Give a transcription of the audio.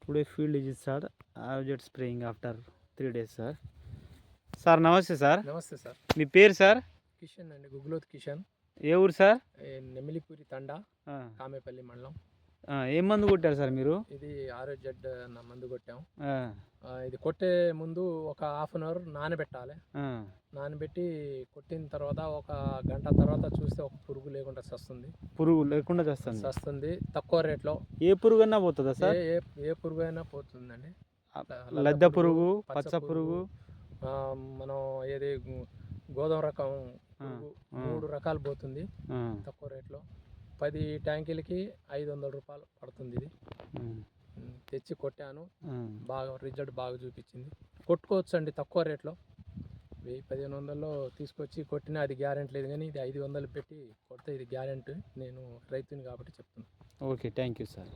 Today field is start. I have just spraying after 3 days, sir. Sir నమస్తే sir. నమస్తే sir. మీ పేరు sir? Kishan అండి, గుగ్లోత్ కిషన్. ఏ ఊరు సార్? నెమిలిపూరి తండా, కామేపల్లి మండలం. ఏం మందు కొట్టారు సార్ మీరు? ఇది ఆరోజెడ్ అన్న మందు కొట్టాం. ఆ, ఇది కొట్టే ముందు ఒక హాఫ్ అన్ అవర్ నానబెట్టాలి. ఆ, నానబెట్టి కొట్టిన తర్వాత ఒక గంట తర్వాత చూస్తే ఒక పురుగు లేకుండా వస్తుంది. పురుగు లేకుండా చేస్తుంది. తక్కువ రేట్లో. ఏ పురుగు అన్నా పోతుందా సార్? ఏ పురుగు అయినా పోతుందండి. లద్దె పురుగు, పచ్చ పురుగు, మనం ఏది గోధుమ రకం పురుగు, 3 రకాలు పోతుంది తక్కువ రేట్లో. 10 ట్యాంకీలకి 500 రూపాయలు పడుతుంది. ఇది తెచ్చి కొట్టాను, బాగా రిజల్ట్ బాగా చూపించింది. కొట్టుకోవచ్చు అండి తక్కువ రేట్లో. 1000-1500లో తీసుకొచ్చి కొట్టినా అది గ్యారెంటీ లేదు, కానీ ఇది 500 పెట్టి కొడితే ఇది గ్యారెంటీ. నేను రైతుని కాబట్టి చెప్తున్నాను. Okay, thank you sir.